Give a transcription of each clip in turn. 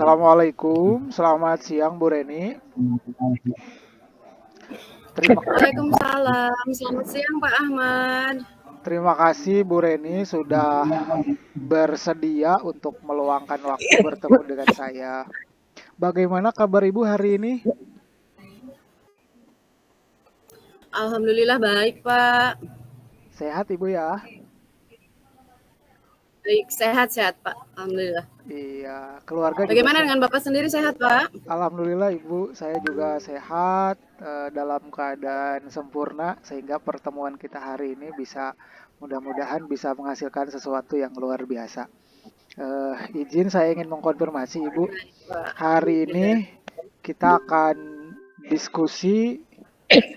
Assalamualaikum, selamat siang Bu Reni. Terima, Waalaikumsalam. Selamat siang Pak Ahmad. terima kasih Bu Reni sudah bersedia untuk meluangkan waktu bertemu dengan saya. Bagaimana kabar Ibu hari ini? Alhamdulillah baik Pak. Sehat Ibu ya? Baik, sehat-sehat Pak. Alhamdulillah. Iya, keluarga juga Bagaimana sehat. dengan Bapak sendiri, sehat Pak? Alhamdulillah Ibu, saya juga sehat dalam keadaan sempurna sehingga pertemuan kita hari ini bisa mudah-mudahan bisa menghasilkan sesuatu yang luar biasa. Izin saya ingin mengkonfirmasi Ibu, Baik Pak. hari ini Alhamdulillah. kita akan diskusi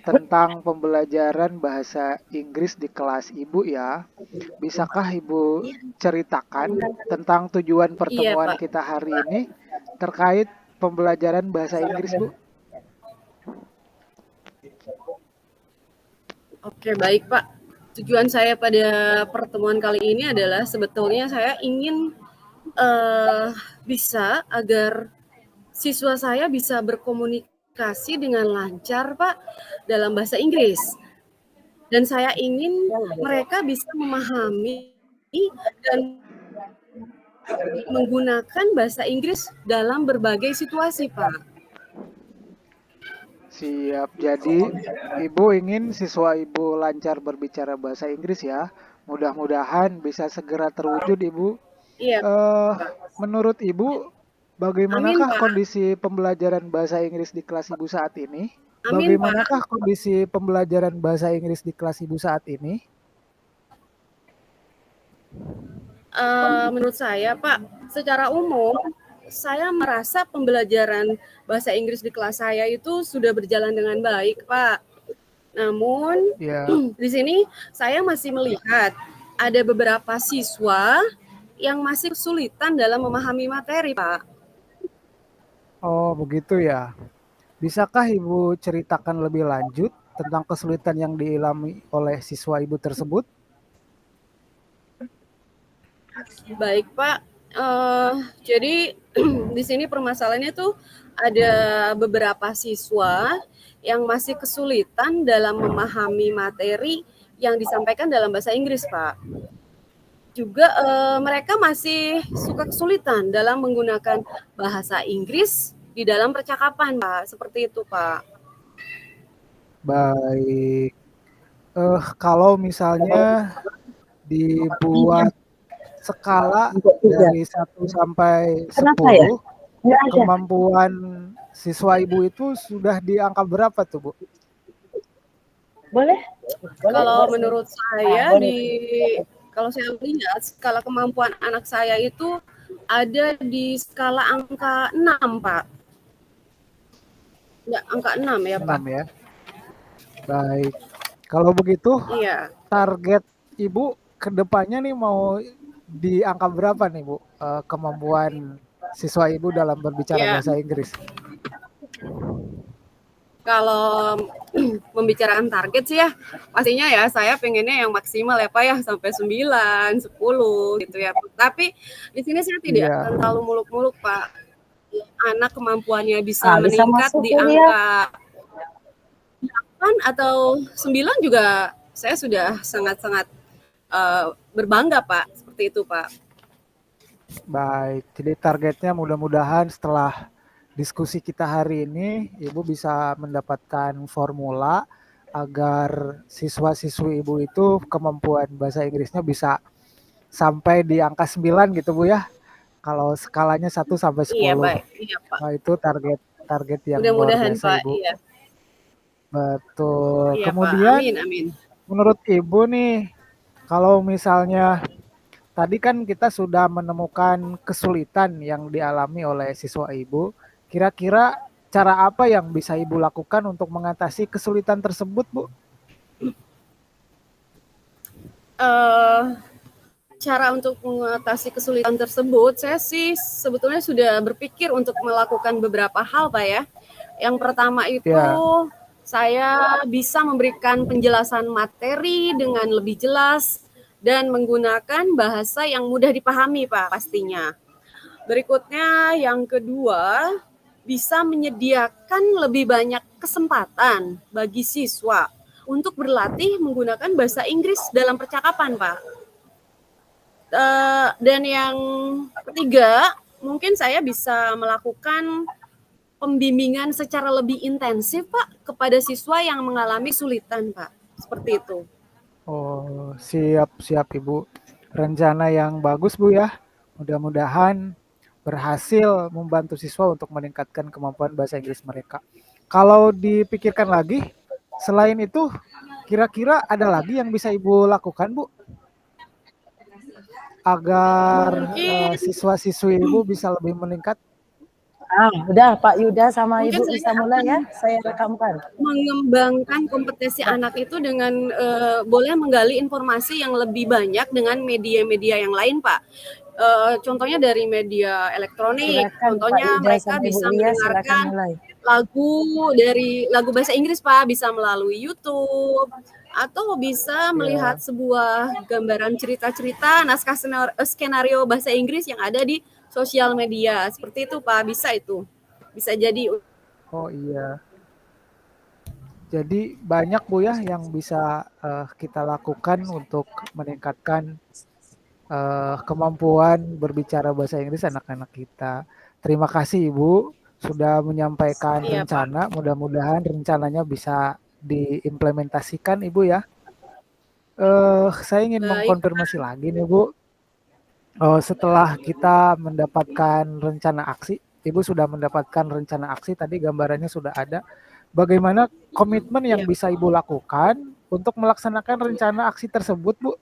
tentang pembelajaran bahasa Inggris di kelas Ibu ya. Bisakah Ibu ceritakan tentang tujuan Iya pertemuan Pak. kita hari ini terkait pembelajaran bahasa Inggris, Bu? Oke, baik Pak. Tujuan saya pada pertemuan kali ini adalah sebetulnya saya ingin eh, bisa agar siswa saya bisa berkomunikasi dengan lancar Pak dalam bahasa Inggris. Dan saya ingin mereka bisa memahami dan menggunakan bahasa Inggris dalam berbagai situasi, Pak. Siap. Jadi, Ibu ingin siswa Ibu lancar berbicara bahasa Inggris ya. Mudah-mudahan bisa segera terwujud, Ibu. Iya, Eh, Pak. Menurut Ibu, Amin, bagaimanakah Pak. kondisi pembelajaran bahasa Inggris di kelas Ibu saat ini? Amin, Bagaimanakah Pak. kondisi pembelajaran bahasa Inggris di kelas Ibu saat ini? Menurut saya, Pak, secara umum saya merasa pembelajaran bahasa Inggris di kelas saya itu sudah berjalan dengan baik, Pak. Namun Ya, di sini saya masih melihat ada beberapa siswa yang masih kesulitan dalam memahami materi, Pak. oh begitu ya. Bisakah Ibu ceritakan lebih lanjut tentang kesulitan yang dialami oleh siswa Ibu tersebut? Baik, Pak. Jadi di sini permasalahannya tuh ada beberapa siswa yang masih kesulitan dalam memahami materi yang disampaikan dalam bahasa Inggris, Pak. Juga mereka masih suka kesulitan dalam menggunakan bahasa Inggris di dalam percakapan, Pak. Seperti itu, Pak. Baik. Kalau misalnya dibuat skala Tiga. dari 1 sampai Kenapa ya? 10, Nggak ada. kemampuan siswa Ibu itu sudah di angka berapa tuh, Bu? Boleh? Kalau menurut saya kalau saya lihat skala kemampuan anak saya itu ada di skala angka 6, Pak. Ya, angka 6 ya, Pak. 6 ya. Baik. Kalau begitu, Iya. target Ibu ke depannya nih mau di angka berapa nih, Bu? Kemampuan siswa Ibu dalam berbicara Ya, bahasa Inggris? kalau membicarakan target sih ya, pastinya ya saya pengennya yang maksimal ya Pak ya, sampai 9, 10 gitu ya. Tapi di sini saya tidak Iya. akan terlalu muluk-muluk Pak. Anak kemampuannya bisa Bisa meningkat masuk di kuliah. angka 8 atau 9 juga saya sudah sangat-sangat berbangga Pak, seperti itu Pak. Baik. Jadi targetnya mudah-mudahan setelah diskusi kita hari ini, Ibu bisa mendapatkan formula agar siswa-siswi Ibu itu kemampuan bahasa Inggrisnya bisa sampai di angka 9 gitu, Bu ya. Kalau skalanya 1 sampai Iya 10. baik, iya Pak. Wah, itu target yang luar Mudah-mudahan biasa, Pak, Ibu. iya. Betul. Iya Pak, Kemudian amin amin. menurut Ibu nih, kalau misalnya tadi kan kita sudah menemukan kesulitan yang dialami oleh siswa Ibu. Kira-kira cara apa yang bisa Ibu lakukan untuk mengatasi kesulitan tersebut, Bu? Uh, Cara untuk mengatasi kesulitan tersebut, saya sih sebetulnya sudah berpikir untuk melakukan beberapa hal, Pak ya. Yang pertama itu Ya, saya bisa memberikan penjelasan materi dengan lebih jelas dan menggunakan bahasa yang mudah dipahami, Pak, pastinya. Berikutnya yang kedua, bisa menyediakan lebih banyak kesempatan bagi siswa untuk berlatih menggunakan bahasa Inggris dalam percakapan, Pak. Dan yang ketiga, mungkin saya bisa melakukan pembimbingan secara lebih intensif, Pak, kepada siswa yang mengalami kesulitan, Pak. Seperti itu. Oh, siap Ibu. Rencana yang bagus Bu ya. Mudah-mudahan berhasil membantu siswa untuk meningkatkan kemampuan bahasa Inggris mereka. Kalau dipikirkan lagi, selain itu, kira-kira ada lagi yang bisa Ibu lakukan Bu? Agar Mungkin siswa-siswi Ibu bisa lebih meningkat? Udah Pak Yuda sama mungkin Ibu saya bisa mulai akan ya, saya rekamkan. mengembangkan kompetensi anak itu dengan boleh menggali informasi yang lebih banyak dengan media-media yang lain, Pak. Contohnya dari media elektronik, Silakan Pak contohnya Yuda mereka sama Ibu bisa Lia, silakan mendengarkan mulai. lagu bahasa Inggris, Pak, bisa melalui YouTube atau bisa melihat Ya. sebuah gambaran cerita-cerita naskah skenario bahasa Inggris yang ada di sosial media. Seperti itu, Pak, bisa itu. Bisa jadi. Oh iya. Jadi banyak Bu ya yang bisa kita lakukan untuk meningkatkan kemampuan berbicara bahasa Inggris anak-anak kita. Terima kasih Ibu sudah menyampaikan Iya, Pak. rencana. Mudah-mudahan rencananya bisa diimplementasikan Ibu ya. Saya ingin Baik, mengkonfirmasi lagi nih Bu. Setelah kita mendapatkan rencana aksi, Ibu sudah mendapatkan rencana aksi, tadi gambarannya sudah ada. Bagaimana komitmen yang iya. bisa Ibu lakukan untuk melaksanakan rencana aksi tersebut, Bu?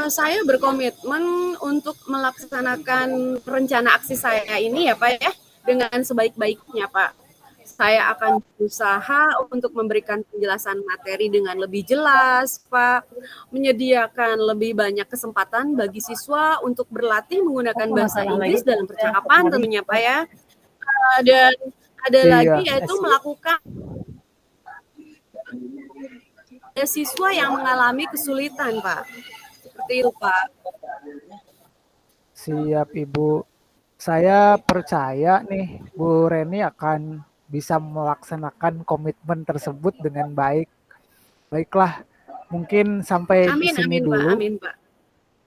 Saya berkomitmen untuk melaksanakan rencana aksi saya ini ya Pak ya, dengan sebaik-baiknya Pak. Saya akan berusaha untuk memberikan penjelasan materi dengan lebih jelas, Pak. Menyediakan lebih banyak kesempatan bagi siswa untuk berlatih menggunakan Apa bahasa masalah lagi Inggris dalam yang percakapan kemarin? tentunya, Pak ya. Dan ada lagi Iya, yaitu melakukan siswa yang mengalami kesulitan, Pak. Seperti itu, Pak. siap Ibu. Saya percaya nih Bu Reni akan bisa melaksanakan komitmen tersebut dengan baik. Baiklah, mungkin sampai di Amin, sini amin, Pak. dulu. Amin, Pak.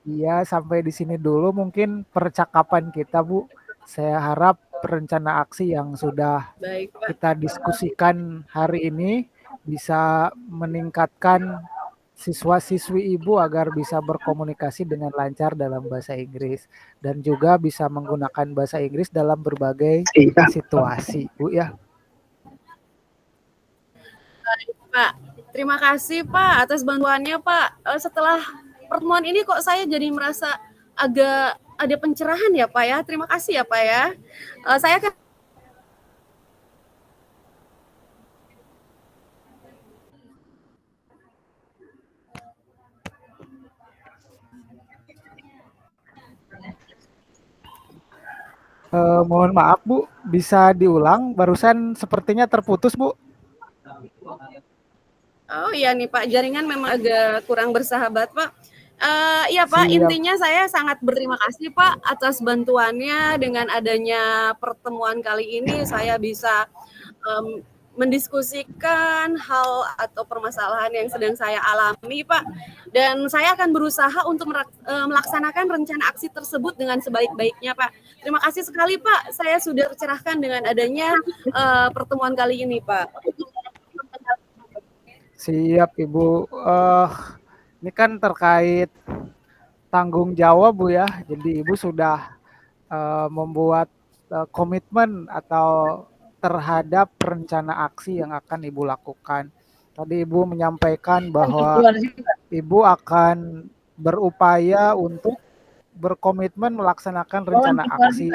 Iya, sampai di sini dulu mungkin percakapan kita, Bu. Saya harap rencana aksi yang sudah Baik, Pak. kita diskusikan hari ini bisa meningkatkan siswa-siswi Ibu agar bisa berkomunikasi dengan lancar dalam bahasa Inggris dan juga bisa menggunakan bahasa Inggris dalam berbagai situasi, Bu ya. Pak, terima kasih Pak atas bantuannya Pak. Setelah pertemuan ini kok saya jadi merasa agak ada pencerahan ya Pak ya. Terima kasih ya Pak ya. Saya akan Mohon maaf Bu, bisa diulang? Barusan sepertinya terputus Bu. Oh iya nih Pak, jaringan memang agak kurang bersahabat Pak. Iya Pak, Siap. intinya saya sangat berterima kasih Pak atas bantuannya. Dengan adanya pertemuan kali ini saya bisa mendiskusikan hal atau permasalahan yang sedang saya alami Pak. Dan saya akan berusaha untuk melaksanakan rencana aksi tersebut dengan sebaik-baiknya Pak. Terima kasih sekali Pak, saya sudah tercerahkan dengan adanya pertemuan kali ini Pak. Siap Ibu. Ini kan terkait tanggung jawab Bu ya. Jadi Ibu sudah membuat komitmen atau terhadap rencana aksi yang akan Ibu lakukan. Tadi Ibu menyampaikan bahwa Ibu akan berupaya untuk berkomitmen melaksanakan rencana aksi.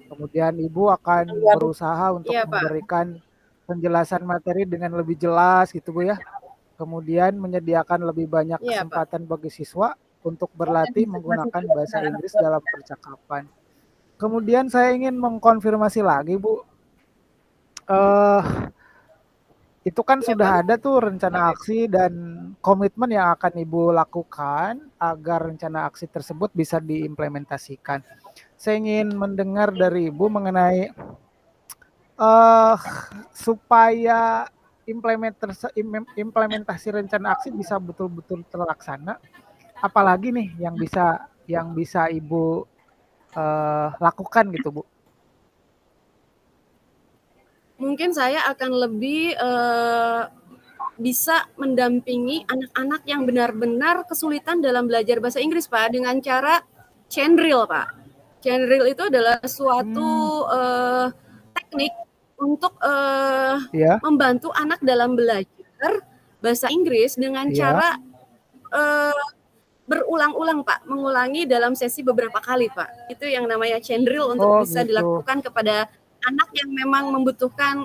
Kemudian Ibu akan berusaha untuk Iya, Pak. memberikan penjelasan materi dengan lebih jelas gitu Bu ya. Kemudian menyediakan lebih banyak Iya, Pak. kesempatan bagi siswa untuk berlatih menggunakan bahasa Inggris dalam percakapan. Kemudian saya ingin mengkonfirmasi lagi Bu, itu kan Ya, sudah Pak. ada tuh rencana aksi dan komitmen yang akan Ibu lakukan agar rencana aksi tersebut bisa diimplementasikan. Saya ingin mendengar dari Ibu mengenai eh supaya implementasi rencana aksi bisa betul-betul terlaksana, apalagi nih yang bisa Ibu lakukan gitu, Bu? Mungkin saya akan lebih bisa mendampingi anak-anak yang benar-benar kesulitan dalam belajar bahasa Inggris, Pak, dengan cara Chandril, Pak. Chandril itu adalah Hmm, suatu teknik untuk iya, membantu anak dalam belajar bahasa Inggris dengan iya. cara eh, berulang-ulang, Pak, mengulangi dalam sesi beberapa kali, Pak. Itu yang namanya Chandril untuk Oh bisa gitu. dilakukan kepada anak yang memang membutuhkan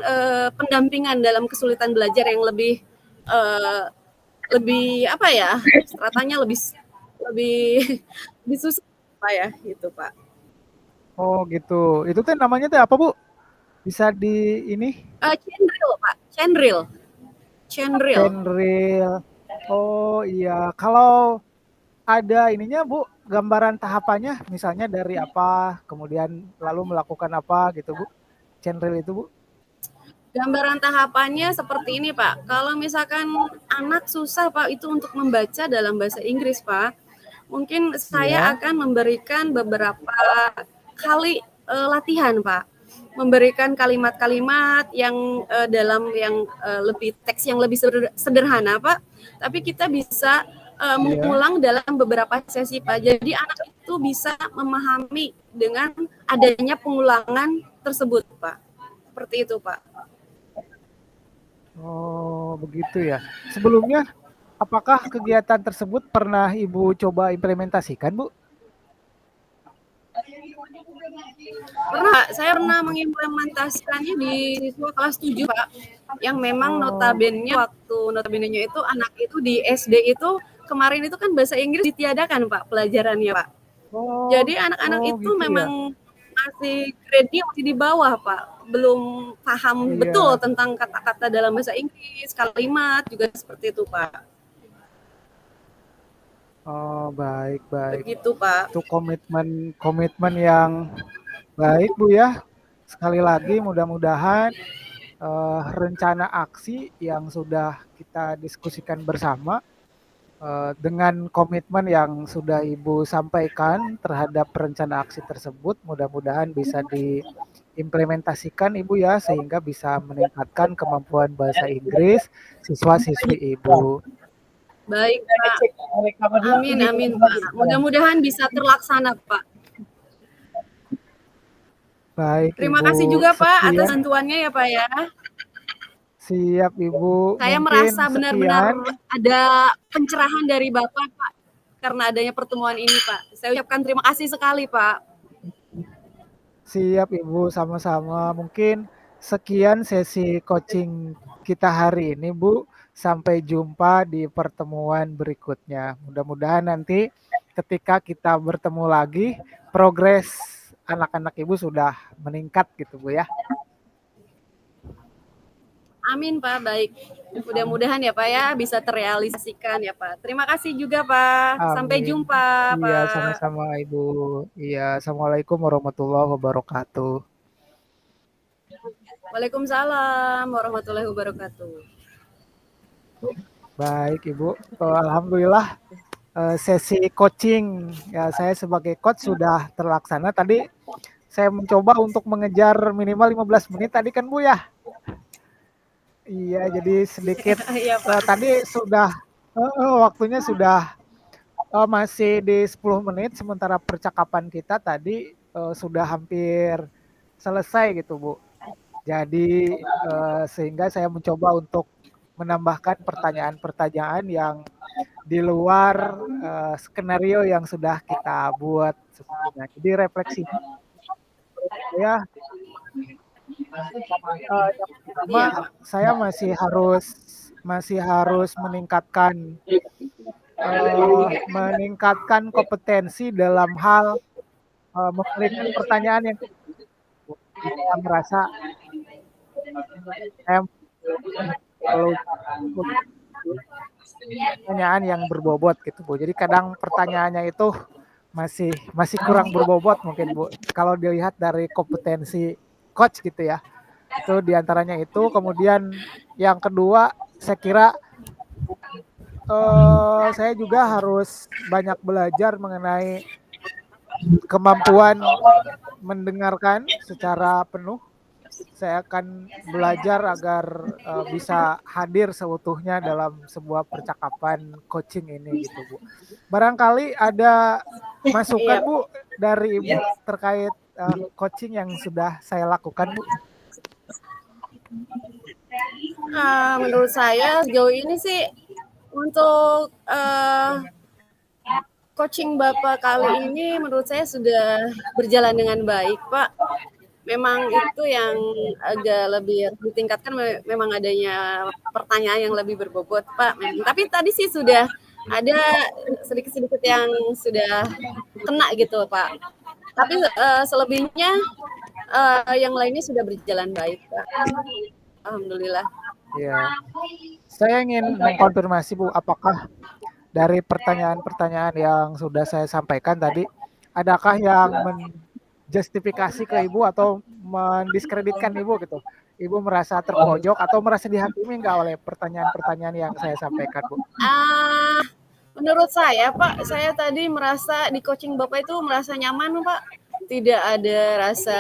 pendampingan dalam kesulitan belajar yang lebih eh, lebih apa ya, stratanya lebih lebih lebih susah, Pak ya, gitu, Pak. Oh gitu. Itu teh namanya teh apa, Bu? Bisa di ini? Chandril, Pak, Chandril, Chandril. Chandril. Oh iya. Kalau ada ininya, Bu, gambaran tahapannya, misalnya dari apa, kemudian lalu melakukan apa gitu, Bu? Chandril itu, Bu? Gambaran tahapannya seperti ini, Pak. Kalau misalkan anak susah, Pak, itu untuk membaca dalam bahasa Inggris, Pak. Mungkin saya Iya. akan memberikan beberapa kali latihan, Pak. Memberikan kalimat-kalimat yang dalam yang lebih teks yang lebih sederhana, Pak. Tapi kita bisa Iya. mengulang dalam beberapa sesi, Pak. Jadi anak itu bisa memahami dengan adanya pengulangan tersebut, Pak. Seperti itu, Pak. Oh, begitu ya. Sebelumnya, apakah kegiatan tersebut pernah Ibu coba implementasikan, Bu? Pernah, saya pernah mengimplementasikannya di siswa kelas 7, Pak. Yang memang Oh, notabene-nya itu anak itu di SD itu kemarin itu kan bahasa Inggris ditiadakan, Pak, pelajarannya, Pak. oh, Jadi anak-anak oh itu gitu ya. memang masih grade-nya masih di bawah, Pak. Belum paham betul Iya. tentang kata-kata dalam bahasa Inggris, kalimat juga seperti itu, Pak. Oh, baik, baik. Begitu, Pak. Itu komitmen komitmen yang baik, Bu ya. Sekali lagi mudah-mudahan rencana aksi yang sudah kita diskusikan bersama dengan komitmen yang sudah Ibu sampaikan terhadap rencana aksi tersebut, mudah-mudahan bisa diimplementasikan Ibu ya, sehingga bisa meningkatkan kemampuan bahasa Inggris siswa-siswi Ibu. Baik, Saya Pak. cek mereka berdua Amin, pergi amin, berdua Pak. gitu. Mudah-mudahan bisa terlaksana, Pak. Baik Terima Ibu, kasih juga, Pak, atas sekian. bantuannya ya, Pak ya. Siap Ibu, Saya mungkin merasa benar-benar sekian. ada pencerahan dari Bapak, Pak, karena adanya pertemuan ini, Pak. Saya ucapkan terima kasih sekali, Pak. Siap Ibu, sama-sama. Mungkin sekian sesi coaching kita hari ini, Bu. Sampai jumpa di pertemuan berikutnya. Mudah-mudahan nanti ketika kita bertemu lagi, progres anak-anak Ibu sudah meningkat gitu, Bu ya. Amin, Pak. Baik. Mudah-mudahan ya, Pak ya, bisa terrealisasikan ya, Pak. Terima kasih juga, Pak. Sampai Amin. jumpa, Iya, Pak. sama-sama Ibu. Iya, Assalamualaikum warahmatullahi wabarakatuh. Waalaikumsalam warahmatullahi wabarakatuh. Baik Ibu, Alhamdulillah sesi coaching ya saya sebagai coach sudah terlaksana. Tadi saya mencoba untuk mengejar minimal 15 menit tadi kan Bu ya. Iya, jadi sedikit Iya, Pak. tadi sudah waktunya sudah masih di 10 menit sementara percakapan kita tadi sudah hampir selesai gitu Bu. Jadi sehingga saya mencoba untuk menambahkan pertanyaan-pertanyaan yang di luar skenario yang sudah kita buat sebelumnya. Jadi refleksinya saya yang pertama Iya, Pak. saya masih harus meningkatkan kompetensi dalam hal memberikan pertanyaan yang saya merasa saya kalau pertanyaan yang berbobot gitu Bu. Jadi kadang pertanyaannya itu masih kurang berbobot mungkin Bu. Kalau dilihat dari kompetensi coach gitu ya. Itu diantaranya itu. Kemudian yang kedua saya kira saya juga harus banyak belajar mengenai kemampuan mendengarkan secara penuh. Saya akan belajar agar bisa hadir seutuhnya dalam sebuah percakapan coaching ini gitu Bu. Barangkali ada masukan Iya. Bu dari Ibu terkait coaching yang sudah saya lakukan Bu. Menurut saya sejauh ini sih untuk coaching Bapak kali ini menurut saya sudah berjalan dengan baik, Pak. Memang itu yang agak lebih ditingkatkan memang adanya pertanyaan yang lebih berbobot, Pak. Tapi tadi sih sudah ada sedikit-sedikit yang sudah kena gitu, Pak. Tapi selebihnya yang lainnya sudah berjalan baik, Pak. Alhamdulillah. Ya, saya ingin mengkonfirmasi Bu, apakah dari pertanyaan-pertanyaan yang sudah saya sampaikan tadi, adakah yang menjustifikasi ke Ibu atau mendiskreditkan Ibu gitu? Ibu merasa terpojok atau merasa dihakimi nggak oleh pertanyaan-pertanyaan yang saya sampaikan Bu? Menurut saya Pak, saya tadi merasa di coaching Bapak itu merasa nyaman Pak. Tidak ada rasa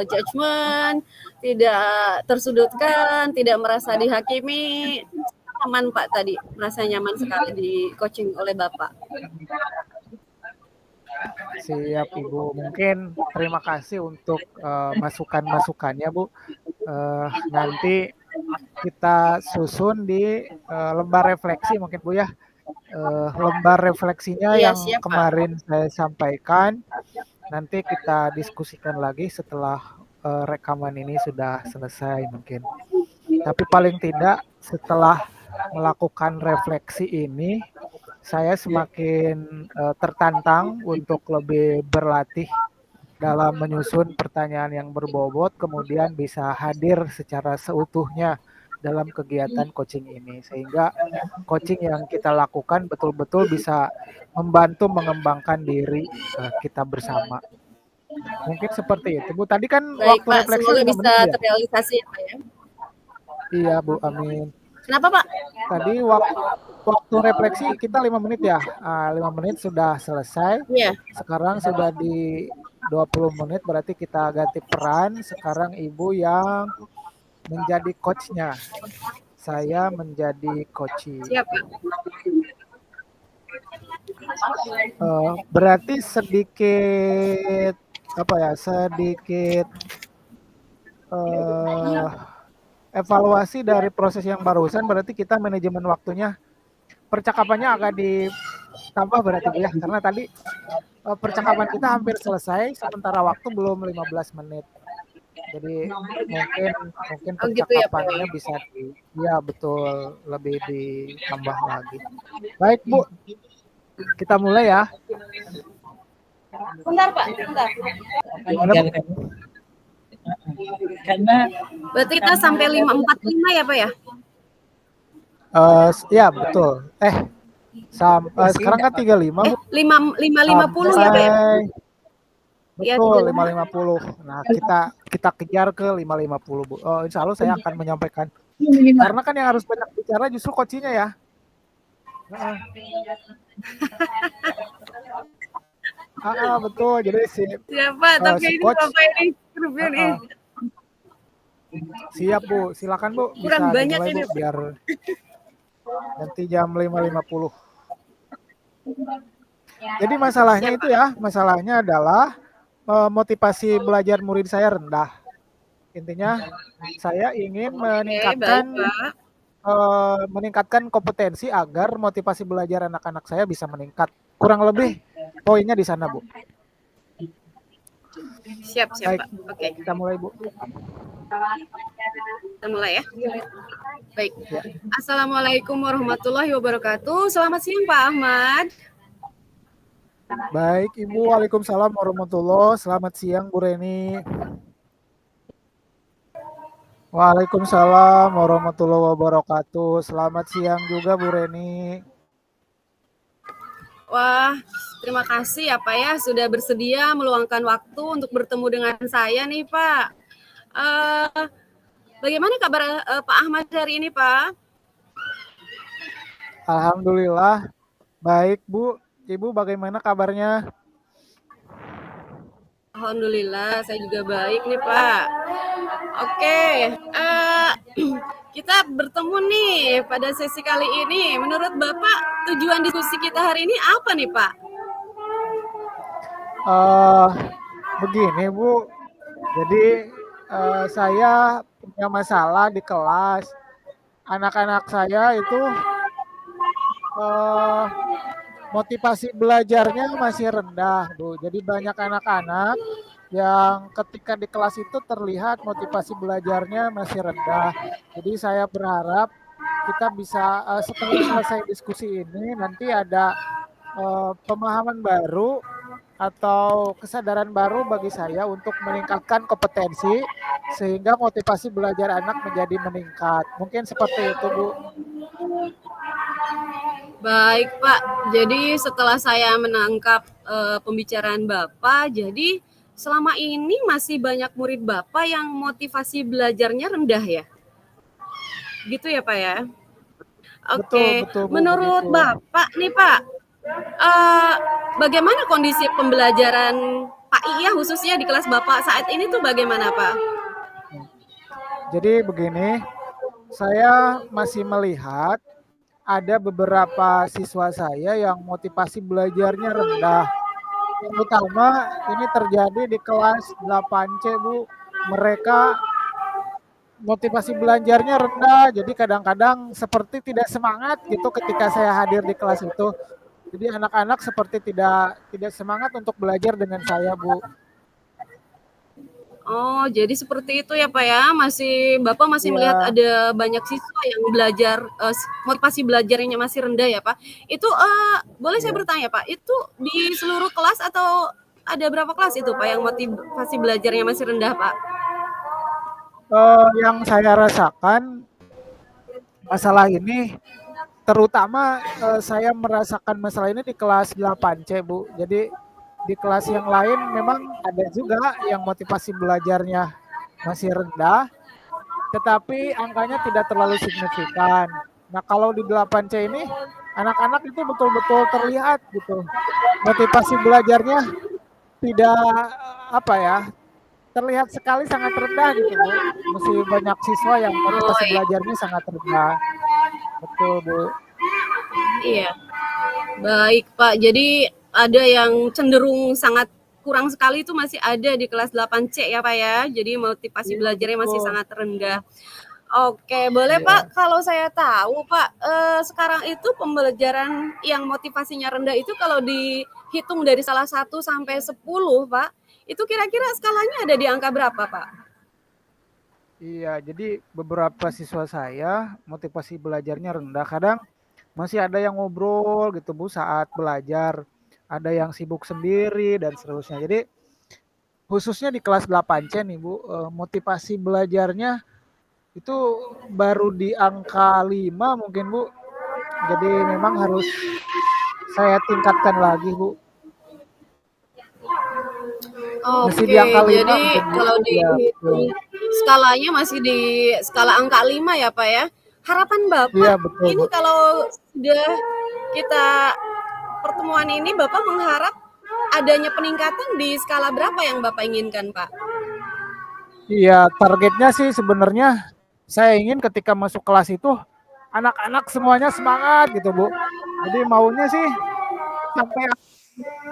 judgment, tidak tersudutkan, tidak merasa dihakimi. Nyaman Pak tadi, merasa nyaman sekali di coaching oleh Bapak. Siap Ibu, mungkin terima kasih untuk masukan-masukannya Bu. Nanti kita susun di lembar refleksi mungkin Bu ya. Lembar refleksinya Iya, yang siap, Pak. kemarin saya sampaikan, nanti kita diskusikan lagi setelah rekaman ini sudah selesai mungkin. Tapi paling tidak setelah melakukan refleksi ini, saya semakin tertantang untuk lebih berlatih dalam menyusun pertanyaan yang berbobot, kemudian bisa hadir secara seutuhnya dalam kegiatan coaching ini. Sehingga coaching yang kita lakukan betul-betul bisa membantu mengembangkan diri kita bersama. Mungkin seperti itu Bu. Tadi kan Baik waktu Pak, refleksi semoga 5 bisa menit ya? terrealisasi ya Pak ya. Iya Bu, amin. Kenapa Pak? Tadi waktu refleksi kita 5 menit ya. 5 menit sudah selesai. Iya. Sekarang sudah di 20 menit, berarti kita ganti peran. Sekarang Ibu yang menjadi coachnya. Saya menjadi coachee. Siap Pak. Berarti sedikit sedikit evaluasi dari proses yang barusan, berarti kita manajemen waktunya, percakapannya agak ditambah berarti Bu ya, karena tadi percakapan kita hampir selesai, sementara waktu belum 15 menit. Jadi mungkin percakapannya bisa betul, lebih ditambah lagi. Baik Bu, kita mulai ya. Bentar Pak, bentar. Karena berarti kita sampai 5:45 ya Pak ya? Ya betul. Sekarang kan 35 Bu. 5:50 ya Pak ya? Betul, 5:50. Nah, kita kejar ke 5:50 Bu. Insya Allah saya akan menyampaikan. Karena kan yang harus banyak bicara justru coachnya ya. Betul. Jadi siapa? Tapi ini Bapak ini grup ini. Siap Bu, silakan Bu. Kurang bisa banyak dimulai, ini Bu, biar nanti jam 5:50. Jadi masalahnya itu ya, masalahnya adalah motivasi belajar murid saya rendah. Intinya saya ingin meningkatkan kompetensi agar motivasi belajar anak-anak saya bisa meningkat. Kurang lebih poinnya di sana Bu. Siap Baik, Pak. Oke. Kita mulai Bu. Kita mulai ya. Baik. Ya. Assalamualaikum warahmatullahi wabarakatuh. Selamat siang Pak Ahmad. Baik Ibu, waalaikumsalam warahmatullahi. Selamat siang Bu Reni. Waalaikumsalam warahmatullahi wabarakatuh. Selamat siang juga Bu Reni. Wah, terima kasih ya Pak ya sudah bersedia meluangkan waktu untuk bertemu dengan saya nih Pak. Eh, Bagaimana kabar Pak Ahmad hari ini Pak? Alhamdulillah baik Bu. Ibu bagaimana kabarnya? Alhamdulillah saya juga baik nih Pak. Oke, kita bertemu nih pada sesi kali ini. Menurut Bapak tujuan diskusi kita hari ini apa nih Pak? Eh begini Bu. Jadi saya punya masalah di kelas. Anak-anak saya itu eh motivasi belajarnya masih rendah, Bu. Jadi banyak anak-anak yang ketika di kelas itu terlihat motivasi belajarnya masih rendah. Jadi saya berharap kita bisa setelah selesai diskusi ini nanti ada pemahaman baru atau kesadaran baru bagi saya untuk meningkatkan kompetensi sehingga motivasi belajar anak menjadi meningkat. Mungkin seperti itu, Bu. Baik Pak, jadi setelah saya menangkap pembicaraan Bapak, jadi selama ini masih banyak murid Bapak yang motivasi belajarnya rendah ya? Gitu ya Pak ya? Betul, Oke, betul, Bu, menurut begitu. Bapak nih Pak, eh, bagaimana kondisi pembelajaran Pak Iya khususnya di kelas Bapak saat ini tuh bagaimana Pak? Jadi begini, saya masih melihat ada beberapa siswa saya yang motivasi belajarnya rendah. Terutama ini terjadi di kelas 8C, Bu. Mereka motivasi belajarnya rendah, jadi kadang-kadang seperti tidak semangat gitu ketika saya hadir di kelas itu. Jadi anak-anak seperti tidak semangat untuk belajar dengan saya, Bu. Oh, jadi seperti itu ya Pak ya. Bapak masih melihat Iya, ada banyak siswa yang belajar motivasi belajarnya masih rendah ya Pak. Itu boleh saya iya. bertanya Pak, itu di seluruh kelas atau ada berapa kelas itu Pak yang motivasi belajarnya masih rendah Pak? Yang saya rasakan masalah ini terutama saya merasakan masalah ini di kelas 8C, Bu. Jadi di kelas yang lain memang ada juga yang motivasi belajarnya masih rendah, tetapi angkanya tidak terlalu signifikan. Nah, kalau di 8C ini anak-anak itu betul-betul terlihat gitu. Motivasi belajarnya tidak apa ya, terlihat sekali sangat rendah gitu, Bu. Masih banyak siswa yang Oh motivasi iya, belajarnya sangat rendah. Betul, Bu. iya. Baik Pak, jadi ada yang cenderung sangat kurang sekali itu masih ada di kelas 8C ya Pak ya. Jadi motivasi Iya, belajarnya masih betul. sangat rendah. Oke, boleh Iya. Pak, kalau saya tahu Pak, sekarang itu pembelajaran yang motivasinya rendah itu kalau dihitung dari salah 1 sampai 10 Pak, itu kira-kira skalanya ada di angka berapa Pak? Iya, jadi beberapa siswa saya motivasi belajarnya rendah. Kadang masih ada yang ngobrol gitu, Bu, saat belajar. Ada yang sibuk sendiri dan seterusnya. Jadi khususnya di kelas 8C nih, Bu, motivasi belajarnya itu baru di angka 5 mungkin, Bu. Jadi memang harus saya tingkatkan lagi, Bu. Masih di Oke, angka 5 jadi mungkin, Bu. kalau Iya, betul. dihitung skalanya masih di skala angka 5 ya Pak ya. Harapan Iya, Bapak betul, Bu. ini kalau sudah kita pertemuan ini Bapak mengharap adanya peningkatan di skala berapa yang Bapak inginkan Pak? Iya, targetnya sih sebenarnya saya ingin ketika masuk kelas itu anak-anak semuanya semangat gitu, Bu. Jadi maunya sih sampai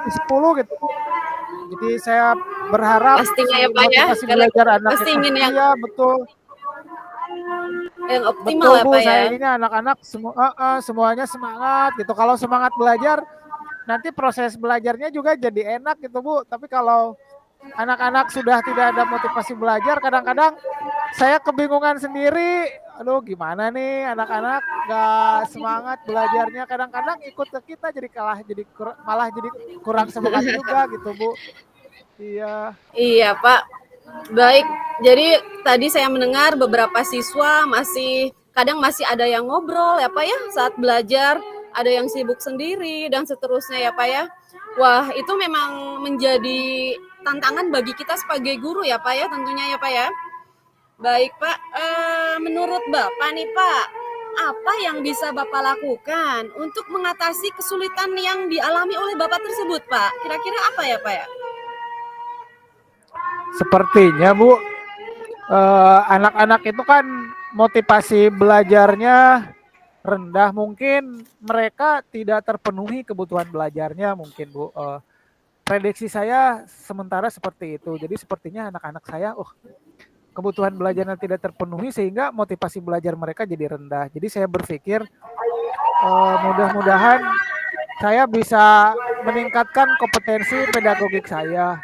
10 gitu, Bu. Jadi saya berharap Pastinya si ya Pak ya, motivasi karena belajar kita anak pasti itu ingin iya betul. yang optimal Betul, ya Bu. Pak Saya ya. inginnya anak-anak semuanya semangat gitu. Kalau semangat belajar nanti proses belajarnya juga jadi enak gitu, Bu. Tapi kalau anak-anak sudah tidak ada motivasi belajar, kadang-kadang saya kebingungan sendiri. Aduh, gimana nih anak-anak gak semangat belajarnya. Kadang-kadang ikut ke kita jadi kalah, malah jadi kurang semangat juga gitu, Bu. Iya, Iya Pak, baik. Jadi tadi saya mendengar beberapa siswa kadang masih ada yang ngobrol ya Pak ya saat belajar, ada yang sibuk sendiri dan seterusnya ya Pak ya. Wah, itu memang menjadi tantangan bagi kita sebagai guru ya Pak ya tentunya ya Pak ya. Baik Pak, menurut Bapak nih Pak, apa yang bisa Bapak lakukan untuk mengatasi kesulitan yang dialami oleh Bapak tersebut Pak? Kira-kira apa ya Pak ya? Sepertinya Bu, anak-anak itu kan motivasi belajarnya rendah, mungkin mereka tidak terpenuhi kebutuhan belajarnya mungkin Bu. Prediksi saya sementara seperti itu. Jadi sepertinya anak-anak saya, kebutuhan belajarnya tidak terpenuhi sehingga motivasi belajar mereka jadi rendah. Jadi saya berpikir mudah-mudahan saya bisa meningkatkan kompetensi pedagogik saya,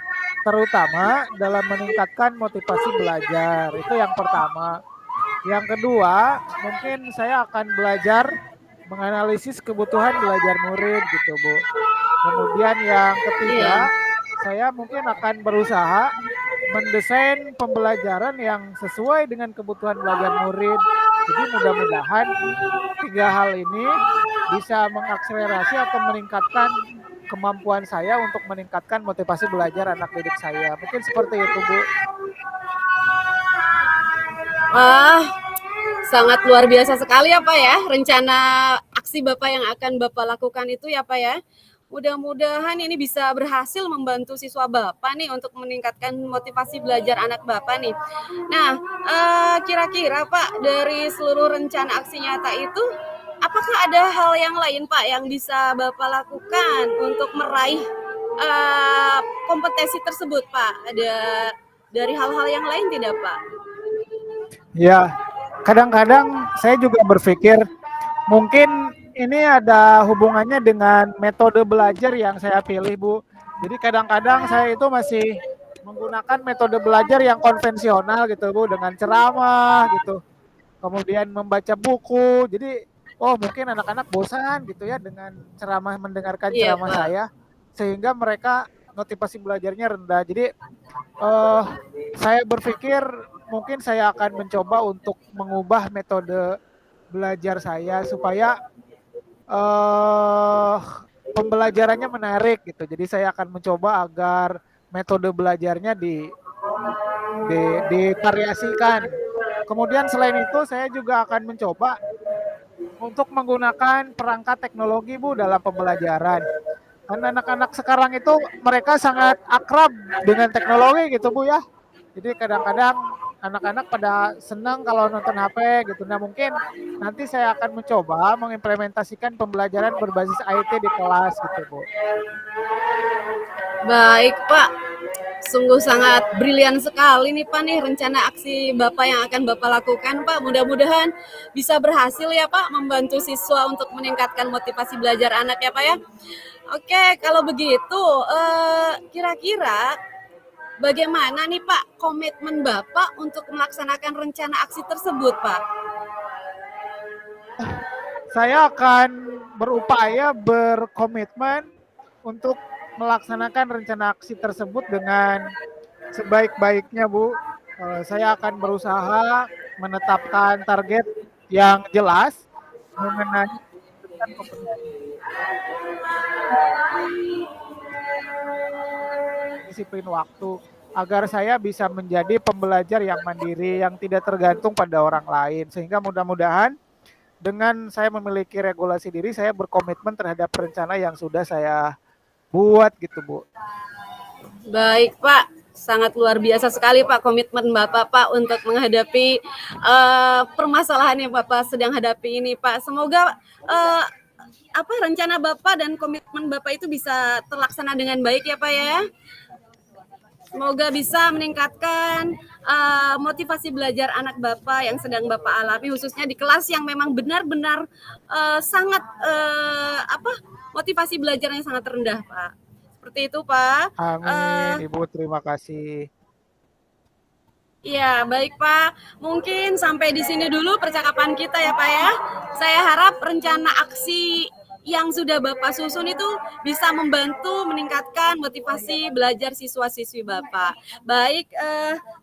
terutama dalam meningkatkan motivasi belajar. Itu yang pertama. Yang kedua, mungkin saya akan belajar menganalisis kebutuhan belajar murid gitu, Bu. Kemudian yang ketiga, saya mungkin akan berusaha mendesain pembelajaran yang sesuai dengan kebutuhan belajar murid. Jadi mudah-mudahan tiga hal ini bisa mengakselerasi atau meningkatkan kemampuan saya untuk meningkatkan motivasi belajar anak didik saya. Mungkin seperti itu, Bu. Ah, sangat luar biasa sekali ya Pak ya, rencana aksi Bapak yang akan Bapak lakukan itu ya Pak ya. Mudah-mudahan ini bisa berhasil membantu siswa Bapak nih untuk meningkatkan motivasi belajar anak Bapak nih. Nah, kira-kira Pak dari seluruh rencana aksi nyata itu, apakah ada hal yang lain Pak yang bisa Bapak lakukan untuk meraih kompetensi tersebut Pak? Ada dari hal-hal yang lain tidak Pak? Ya, kadang-kadang saya juga berpikir mungkin ini ada hubungannya dengan metode belajar yang saya pilih, Bu. Jadi kadang-kadang saya itu masih menggunakan metode belajar yang konvensional gitu, Bu, dengan ceramah gitu. Kemudian membaca buku. Jadi, mungkin anak-anak bosan gitu ya dengan mendengarkan Iya ceramah Pak. saya sehingga mereka motivasi belajarnya rendah. Jadi, saya berpikir mungkin saya akan mencoba untuk mengubah metode belajar saya supaya pembelajarannya menarik gitu. Jadi saya akan mencoba agar metode belajarnya divariasikan. Kemudian selain itu saya juga akan mencoba untuk menggunakan perangkat teknologi, Bu, dalam pembelajaran. Karena anak-anak sekarang itu mereka sangat akrab dengan teknologi gitu, Bu ya. Jadi kadang-kadang anak-anak pada senang kalau nonton HP gitu. Nah mungkin nanti saya akan mencoba mengimplementasikan pembelajaran berbasis IT di kelas gitu, Bu. Baik Pak, sungguh sangat brilian sekali nih Pak nih rencana aksi Bapak yang akan Bapak lakukan Pak. Mudah-mudahan bisa berhasil ya Pak membantu siswa untuk meningkatkan motivasi belajar anak ya Pak ya. Oke, kalau begitu kira-kira bagaimana nih Pak komitmen Bapak untuk melaksanakan rencana aksi tersebut Pak? Saya akan berupaya berkomitmen untuk melaksanakan rencana aksi tersebut dengan sebaik-baiknya, Bu. Saya akan berusaha menetapkan target yang jelas mengenai disiplin waktu agar saya bisa menjadi pembelajar yang mandiri, yang tidak tergantung pada orang lain. Sehingga mudah-mudahan dengan saya memiliki regulasi diri, saya berkomitmen terhadap rencana yang sudah saya buat gitu, Bu. Baik Pak, sangat luar biasa sekali Pak komitmen Bapak Pak untuk menghadapi permasalahan yang Bapak sedang hadapi ini Pak. Semoga rencana Bapak dan komitmen Bapak itu bisa terlaksana dengan baik ya Pak ya. Semoga bisa meningkatkan motivasi belajar anak Bapak yang sedang Bapak alami, khususnya di kelas yang memang benar-benar sangat motivasi belajarnya sangat rendah, Pak. Seperti itu, Pak. Amin, Ibu. Terima kasih. Iya, baik Pak. Mungkin sampai di sini dulu percakapan kita ya Pak ya. Saya harap rencana aksi yang sudah Bapak susun itu bisa membantu meningkatkan motivasi belajar siswa-siswi Bapak. Baik,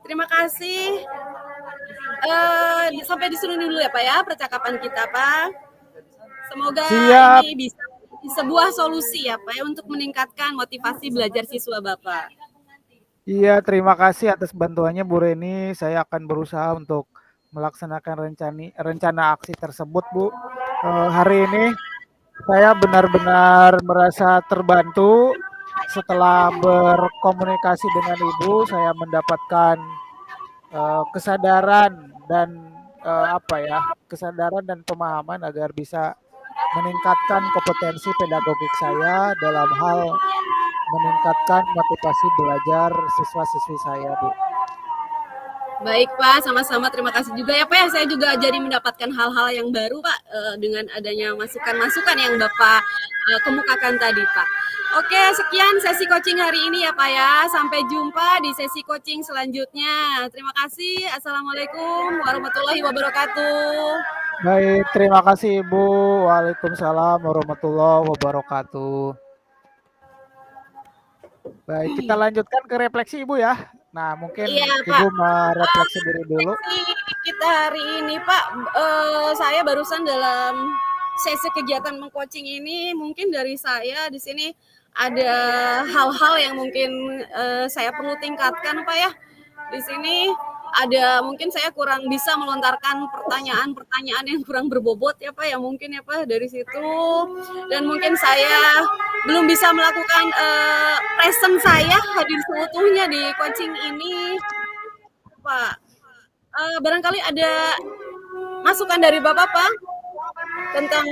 terima kasih. Sampai di sini dulu ya Pak ya percakapan kita Pak. Semoga Siap. ini bisa sebuah solusi ya Pak ya untuk meningkatkan motivasi belajar siswa Bapak. Iya, terima kasih atas bantuannya Bu Reni. Saya akan berusaha untuk melaksanakan rencana aksi tersebut, Bu. Hari ini saya benar-benar merasa terbantu setelah berkomunikasi dengan Ibu. Saya mendapatkan kesadaran dan kesadaran dan pemahaman agar bisa meningkatkan kompetensi pedagogik saya dalam hal meningkatkan motivasi belajar siswa-siswi saya, Bu. Baik Pak, sama-sama terima kasih juga ya Pak ya. Saya juga jadi mendapatkan hal-hal yang baru Pak dengan adanya masukan-masukan yang Bapak kemukakan tadi Pak. Oke, sekian sesi coaching hari ini ya Pak ya. Sampai jumpa di sesi coaching selanjutnya. Terima kasih. Assalamualaikum warahmatullahi wabarakatuh. Baik, terima kasih Ibu. Waalaikumsalam warahmatullahi wabarakatuh. Baik, kita lanjutkan ke refleksi Ibu ya. Nah, mungkin Iya, Ibu Pak. merefleksi diri dulu. Kita hari ini Pak, saya barusan dalam sesi kegiatan mengcoaching ini mungkin dari saya di sini ada hal-hal yang mungkin saya perlu tingkatkan Pak ya. Di sini ada mungkin saya kurang bisa melontarkan pertanyaan-pertanyaan yang kurang berbobot ya Pak ya mungkin ya Pak dari situ, dan mungkin saya belum bisa melakukan present saya hadir seutuhnya di coaching ini Pak. Barangkali ada masukan dari Bapak Pak tentang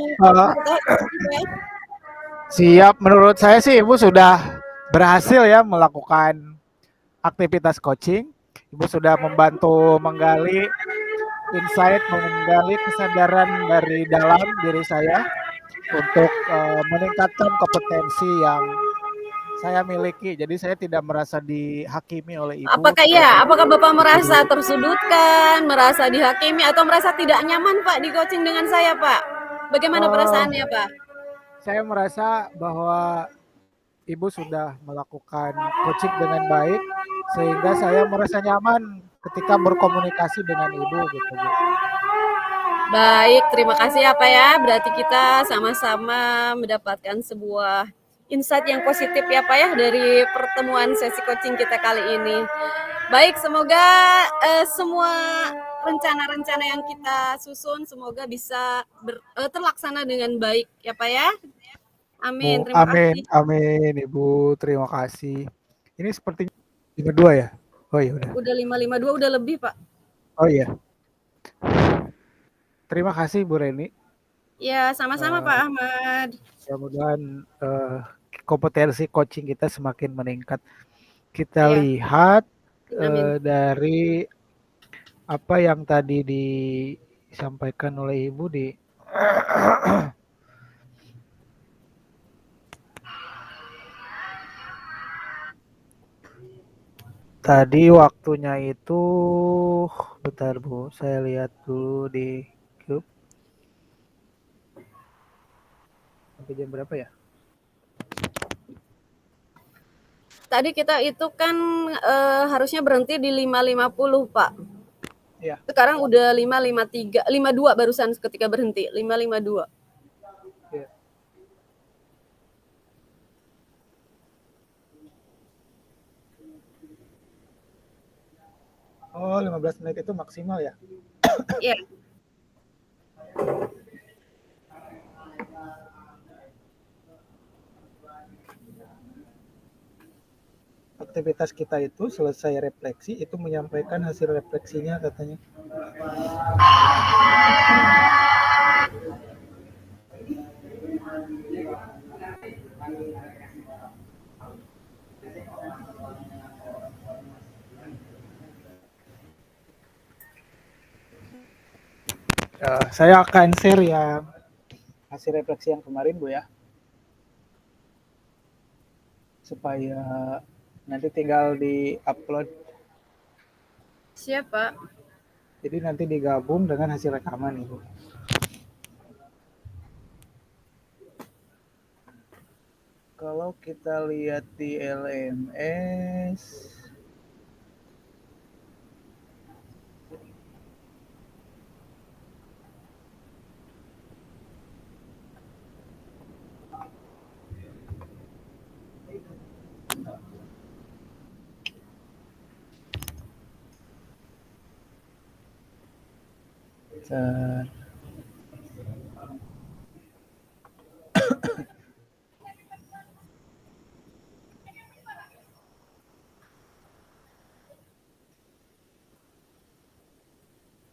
Siap, menurut saya sih Ibu sudah berhasil ya melakukan aktivitas coaching. Ibu sudah membantu menggali insight, menggali kesadaran dari dalam diri saya untuk meningkatkan kompetensi yang saya miliki. Jadi saya tidak merasa dihakimi oleh Ibu. Apakah Bapak merasa tersudutkan, merasa dihakimi, atau merasa tidak nyaman Pak di coaching dengan saya Pak? Bagaimana perasaannya Pak? Saya merasa bahwa Ibu sudah melakukan coaching dengan baik, sehingga saya merasa nyaman ketika berkomunikasi dengan Ibu gitu, Bu. Baik, terima kasih ya Pak ya. Berarti kita sama-sama mendapatkan sebuah insight yang positif ya Pak ya dari pertemuan sesi coaching kita kali ini. Baik, semoga semua rencana-rencana yang kita susun semoga bisa terlaksana dengan baik ya Pak ya. Amin. Terima kasih. Amin, Ibu. Terima kasih. Ini sepertinya 52 ya? Oh iya udah. Udah 552 udah lebih, Pak. Oh iya. Terima kasih Bu Reni. Ya, sama-sama Pak Ahmad. Mudah-mudahan kompetensi coaching kita semakin meningkat. Kita lihat dari apa yang tadi disampaikan oleh Ibu di tadi waktunya itu bentar Bu, saya lihat dulu di Cube. Sampai jam berapa ya? Tadi kita itu kan harusnya berhenti di 5.50 Pak. Ya. Sekarang udah 5.53, 52 barusan ketika berhenti, 5.52. Ya. Oh, 15 menit itu maksimal ya? Iya. Aktivitas kita itu selesai refleksi, itu menyampaikan hasil refleksinya katanya. Saya akan share yang hasil refleksi yang kemarin Bu ya, supaya nanti tinggal di-upload. Siap Pak. Jadi nanti digabung dengan hasil rekaman Ibu. Kalau kita lihat di LMS, bentar.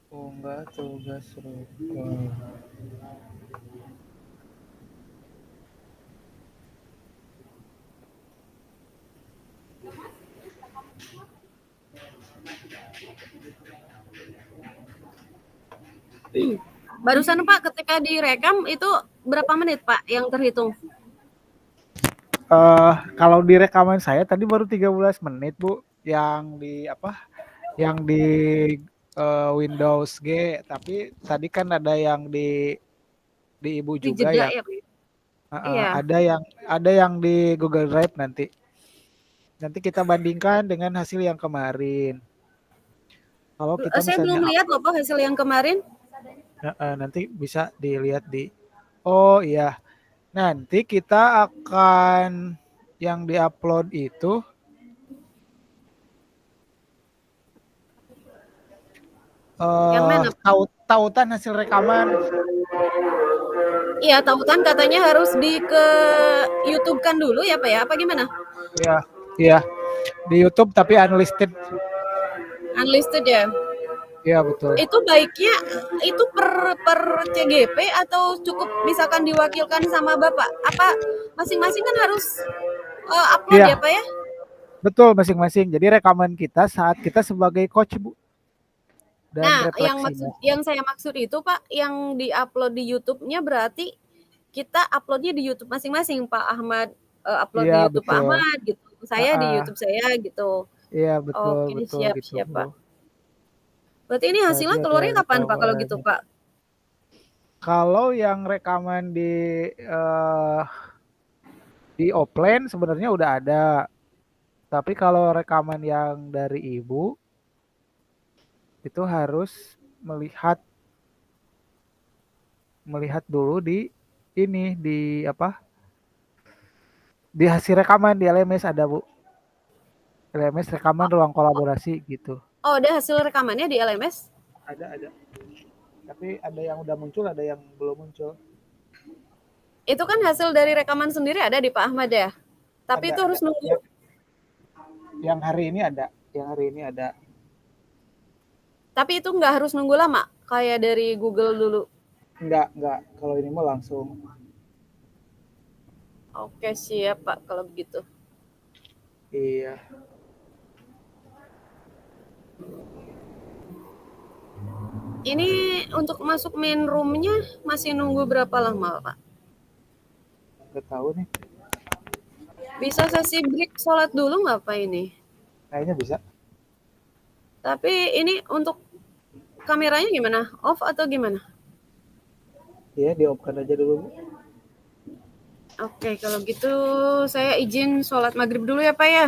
Unggah tugas rukun. Barusan Pak, ketika direkam itu berapa menit Pak yang terhitung? Kalau di rekaman saya tadi baru 13 menit Bu, yang di apa? Yang di Windows G, tapi tadi kan ada yang di Ibu Di juga jeda ya. ya? Iya. Ada yang di Google Drive nanti. Nanti kita bandingkan dengan hasil yang kemarin. Kalau kita Saya belum misalnya lihat loh Pak hasil yang kemarin. nanti bisa dilihat di. Oh iya, nanti kita akan yang diupload itu Yang mana? tautan hasil rekaman. Iya, tautan katanya harus ke YouTube kan dulu ya Pak ya? Apa gimana? Iya, iya. Di YouTube tapi unlisted. Unlisted ya? Iya betul. Itu baiknya itu per CGP atau cukup misalkan diwakilkan sama Bapak? Apa masing-masing kan harus upload Iya, ya Pak ya? betul masing-masing. Jadi rekaman kita saat kita sebagai coach Bu dan Nah, refleksinya. yang saya maksud itu Pak, yang diupload di YouTube-nya berarti kita uploadnya di YouTube masing-masing. Pak Ahmad upload Iya di YouTube Pak betul. Ahmad gitu, saya di Uh-uh. YouTube saya gitu. Iya betul Oke, betul siap gitu siap Bu. Pak. Berarti ini Tadi hasilnya ada keluarnya kapan Pak kalau gitu rekamannya. Pak? Kalau yang rekaman uh, di offline sebenarnya udah ada. Tapi kalau rekaman yang dari ibu itu harus melihat melihat dulu di ini di apa? Di hasil rekaman di LMS ada Bu. LMS rekaman ruang kolaborasi gitu. Oh, ada hasil rekamannya di LMS? Ada. Tapi ada yang udah muncul, ada yang belum muncul. Itu kan hasil dari rekaman sendiri ada di Pak Ahmad ya? Tapi itu harus nunggu. Yang hari ini ada. Tapi itu nggak harus nunggu lama, kayak dari Google dulu. Enggak. Kalau ini mau langsung. Oke, siap Pak kalau begitu. Iya. Ini untuk masuk main room-nya masih nunggu berapa lama, Pak? Nggak tahu nih. Bisa sesi break sholat dulu nggak, Pak, ini? Kayaknya bisa. Tapi ini untuk kameranya gimana? Off atau gimana? Iya, di-off-kan aja dulu. Oke, kalau gitu saya izin sholat maghrib dulu ya, Pak ya.